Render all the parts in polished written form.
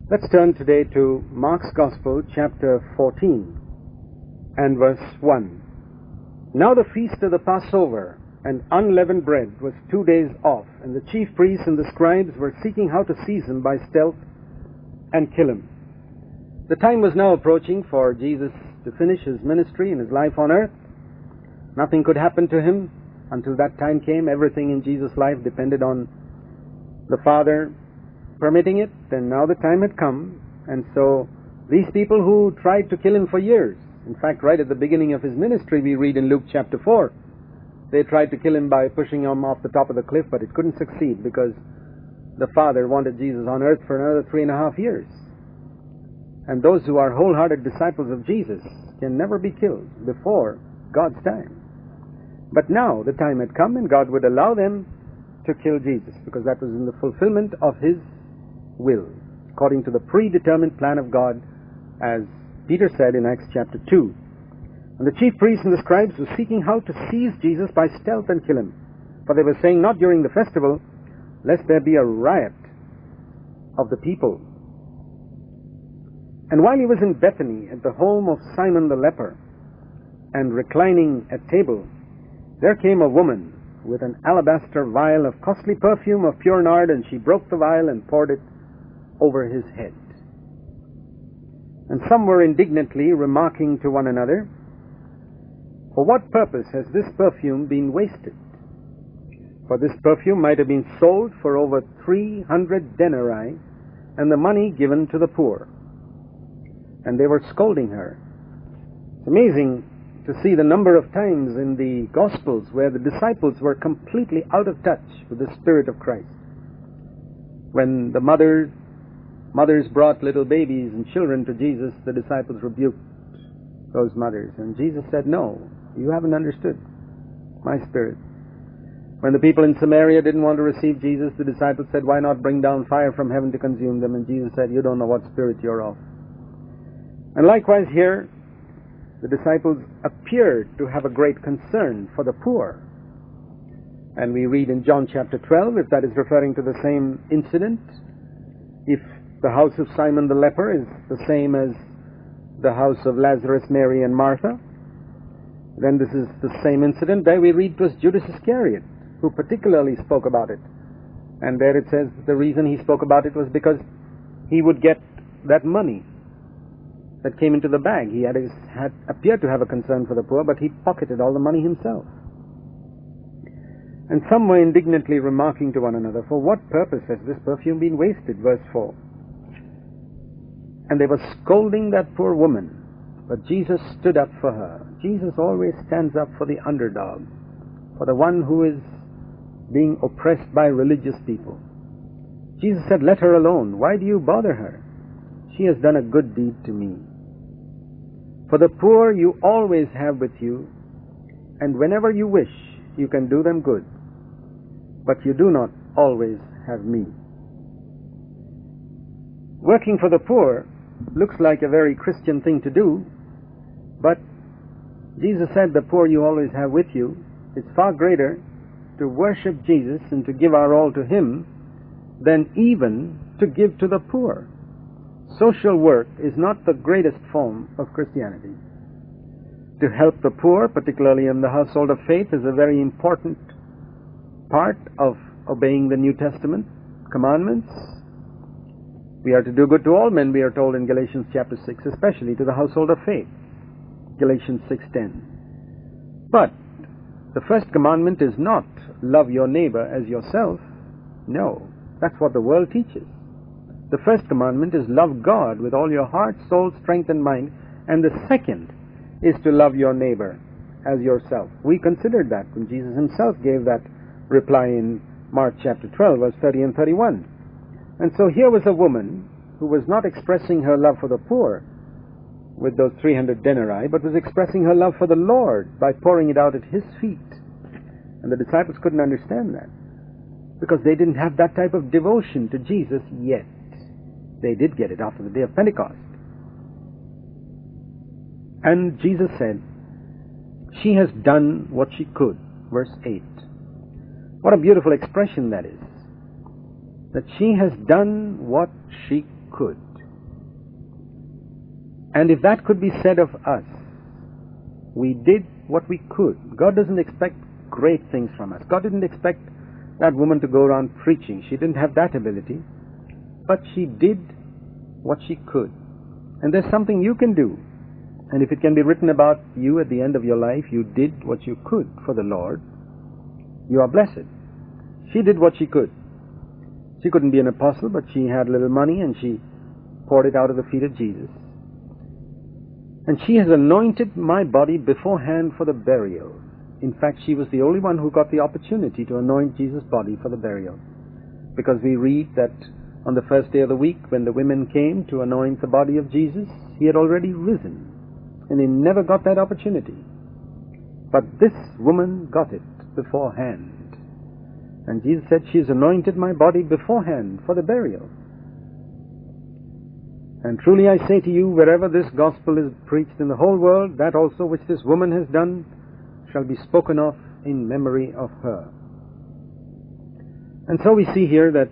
Let's turn today to Mark's Gospel, chapter 14, and verse 1. Now the feast of the Passover and unleavened bread was 2 days off, and the chief priests and the scribes were seeking how to seize him by stealth and kill him. The time was now approaching for Jesus to finish his ministry and his life on earth. Nothing could happen to him until that time came. Everything in Jesus' life depended on the Father permitting it, and now the time had come. And so these people who tried to kill him for years, in fact right at the beginning of his ministry, we read in Luke chapter 4, they tried to kill him by pushing him off the top of the cliff, but it couldn't succeed because the Father wanted Jesus on earth for another 3.5 years. And those who are wholehearted disciples of Jesus can never be killed before God's time. But now the time had come, and God would allow them to kill Jesus, because that was in the fulfillment of his will, according to the predetermined plan of God, as Peter said in Acts chapter 2. And the chief priests and the scribes were seeking how to seize Jesus by stealth and kill him, for they were saying, not during the festival, lest there be a riot of the people. And while he was in Bethany at the home of Simon the leper, and reclining at table, there came a woman with an alabaster vial of costly perfume of pure nard, and she broke the vial and poured it over his head. And some were indignantly remarking to one another, for what purpose has this perfume been wasted? For this perfume might have been sold for over 300 denarii, and the money given to the poor. And they were scolding her. It's amazing to see the number of times in the Gospels where the disciples were completely out of touch with the Spirit of Christ. When the mothers brought little babies and children to Jesus, the disciples rebuked those mothers, and Jesus said, no, you haven't understood my Spirit. When the people in Samaria didn't want to receive Jesus, the disciples said, why not bring down fire from heaven to consume them? And Jesus said, you don't know what spirit you're of. And likewise here, the disciples appeared to have a great concern for the poor. And we read in John chapter 12, if that is referring to the same incident, if the house of Simon the leper is the same as the house of Lazarus, Mary, and Martha, then this is the same incident. There we read it was Judas Iscariot who particularly spoke about it. And there it says the reason he spoke about it was because he would get that money that came into the bag. He had appeared to have a concern for the poor, but he pocketed all the money himself. And some were indignantly remarking to one another, for what purpose has this perfume been wasted? Verse 4. And they were scolding that poor woman, but Jesus stood up for her. Jesus always stands up for the underdog, for the one who is being oppressed by religious people. Jesus said, let her alone. Why do you bother her? She has done a good deed to me. For the poor you always have with you, and whenever you wish, you can do them good. But you do not always have me. Working for the poor looks like a very Christian thing to do, but Jesus said the poor you always have with you. It's far greater to worship Jesus and to give our all to him than even to give to the poor. Social work is not the greatest form of Christianity. To help the poor, particularly in the household of faith, is a very important part of obeying the New Testament commandments. We are to do good to all men, we are told in Galatians chapter 6, especially to the household of faith, Galatians 6:10. But the first commandment is not love your neighbor as yourself. No, that's what the world teaches. The first commandment is love God with all your heart, soul, strength, and mind. And the second is to love your neighbor as yourself. We considered that when Jesus himself gave that reply in Mark chapter 12, verse 30 and 31. And so here was a woman who was not expressing her love for the poor with those 300 denarii, but was expressing her love for the Lord by pouring it out at his feet. And the disciples couldn't understand that, because they didn't have that type of devotion to Jesus yet. They did get it after the day of Pentecost. And Jesus said, she has done what she could. Verse 8. What a beautiful expression that is. That she has done what she could. And if that could be said of us, we did what we could. God doesn't expect great things from us. God didn't expect that woman to go around preaching. She didn't have that ability. But she did what she could. And there's something you can do. And if it can be written about you at the end of your life, you did what you could for the Lord, you are blessed. She did what she could. She couldn't be an apostle, but she had a little money and she poured it out at the feet of Jesus. And she has anointed my body beforehand for the burial. In fact, she was the only one who got the opportunity to anoint Jesus' body for the burial. Because we read that on the first day of the week, when the women came to anoint the body of Jesus, he had already risen. And they never got that opportunity. But this woman got it beforehand. And Jesus said, she has anointed my body beforehand for the burial. And truly I say to you, wherever this gospel is preached in the whole world, that also which this woman has done shall be spoken of in memory of her. And so we see here that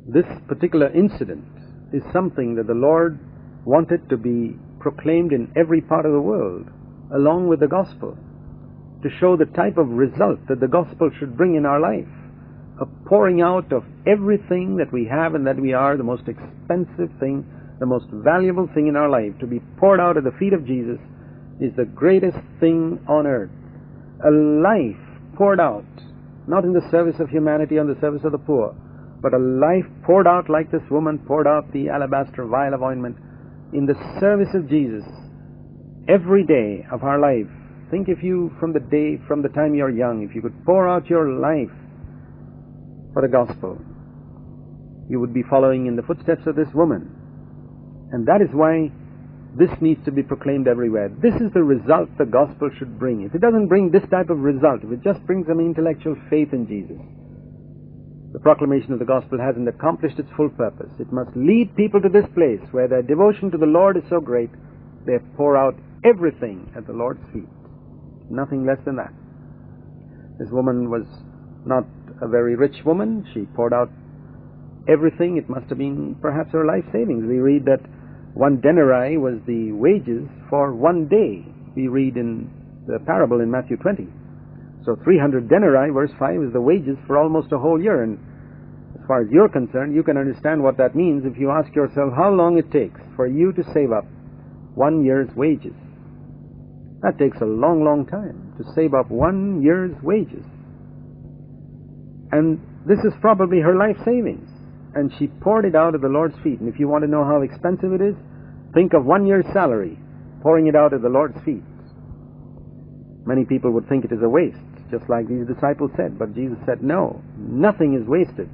this particular incident is something that the Lord wanted to be proclaimed in every part of the world, along with the gospel, to show the type of result that the gospel should bring in our life. A pouring out of everything that we have and that we are, the most expensive thing, the most valuable thing in our life, to be poured out at the feet of Jesus, is the greatest thing on earth. A life poured out, not in the service of humanity, on the service of the poor, but a life poured out like this woman poured out the alabaster vial of ointment in the service of Jesus every day of our life. Think if you, from the time you're young, if you could pour out your life for the gospel, you would be following in the footsteps of this woman. And that is why this needs to be proclaimed everywhere. This is the result the gospel should bring. If it doesn't bring this type of result, if it just brings an intellectual faith in Jesus, the proclamation of the gospel hasn't accomplished its full purpose. It must lead people to this place where their devotion to the Lord is so great, they pour out everything at the Lord's feet. Nothing less than that. This woman was not a very rich woman. She poured out everything. It must have been perhaps her life savings. We read that 1 denarii was the wages for 1 day. We read in the parable in Matthew 20. So 300 denarii, verse 5, is the wages for almost a whole year. And as far as you're concerned, you can understand what that means if you ask yourself how long it takes for you to save up 1 year's wages. That takes a long, long time to save up 1 year's wages. And this is probably her life savings. And she poured it out at the Lord's feet. And if you want to know how expensive it is, think of 1 year's salary, pouring it out at the Lord's feet. Many people would think it is a waste, just like these disciples said. But Jesus said, no, nothing is wasted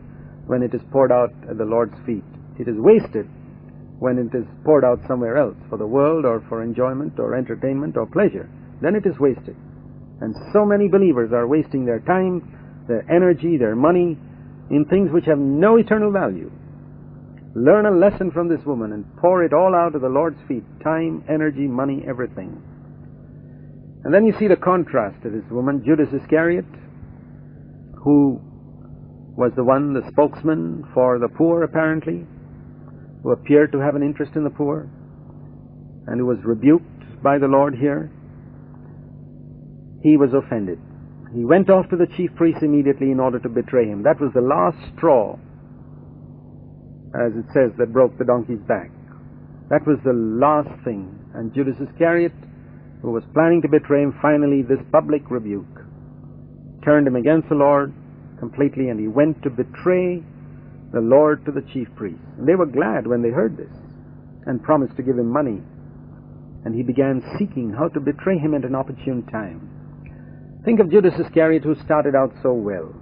when it is poured out at the Lord's feet. It is wasted when it is poured out somewhere else, for the world or for enjoyment or entertainment or pleasure. Then it is wasted. And so many believers are wasting their time, their energy, their money in things which have no eternal value. Learn a lesson from this woman and pour it all out at the Lord's feet. Time, energy, money, everything. And then you see the contrast to this woman, Judas Iscariot, who was the one, the spokesman for the poor apparently, who appeared to have an interest in the poor, and who was rebuked by the Lord here. He was offended. He went off to the chief priests immediately in order to betray him. That was the last straw, as it says, that broke the donkey's back. That was the last thing. And Judas Iscariot, who was planning to betray him, finally this public rebuke turned him against the Lord completely, and he went to betray the Lord to the chief priests. And they were glad when they heard this and promised to give him money. And he began seeking how to betray him at an opportune time. Think of Judas Iscariot, who started out so well.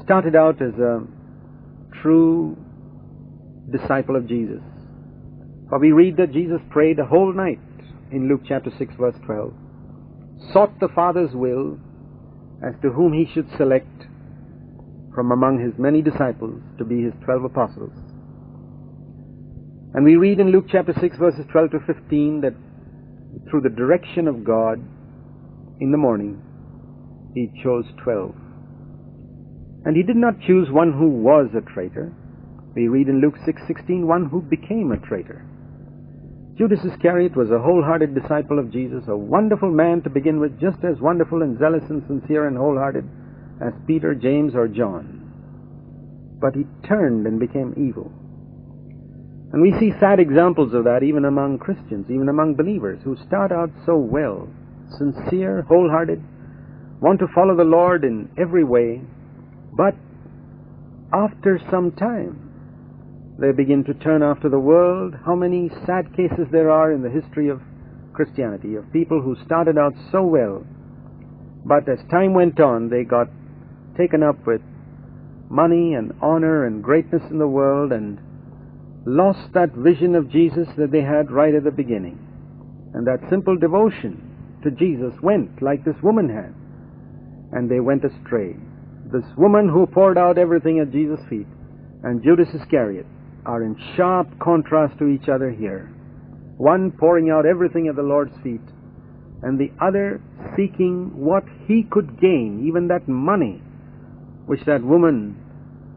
Started out as a true disciple of Jesus. For we read that Jesus prayed a whole night in Luke chapter 6 verse 12. Sought the Father's will as to whom he should select from among his many disciples to be his 12 apostles. And we read in Luke chapter 6 verses 12 to 15 that through the direction of God in the morning he chose 12. And he did not choose one who was a traitor. We read in Luke 6:16, one who became a traitor. Judas Iscariot was a wholehearted disciple of Jesus, a wonderful man to begin with, just as wonderful and zealous and sincere and wholehearted as Peter, James, or John. But he turned and became evil. And we see sad examples of that even among Christians, even among believers who start out so well, sincere, wholehearted, want to follow the Lord in every way, but after some time they begin to turn after the world. How many sad cases there are in the history of Christianity, of people who started out so well, but as time went on they got taken up with money and honor and greatness in the world and lost that vision of Jesus that they had right at the beginning. And that simple devotion to Jesus went like this woman had, and they went astray. This woman who poured out everything at Jesus' feet and Judas Iscariot are in sharp contrast to each other here. One pouring out everything at the Lord's feet, and the other seeking what he could gain, even that money which that woman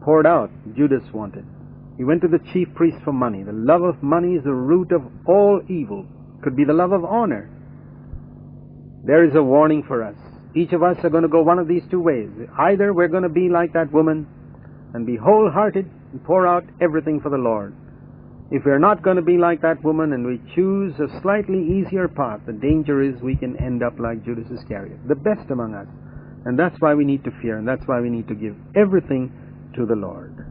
poured out, Judas wanted. He went to the chief priest for money. The love of money is the root of all evil. Could be the love of honor. There is a warning for us. Each of us are going to go one of these two ways. Either we're going to be like that woman and be wholehearted and pour out everything for the Lord. If we're not going to be like that woman and we choose a slightly easier path, the danger is we can end up like Judas Iscariot, the best among us. And that's why we need to fear, and that's why we need to give everything to the Lord.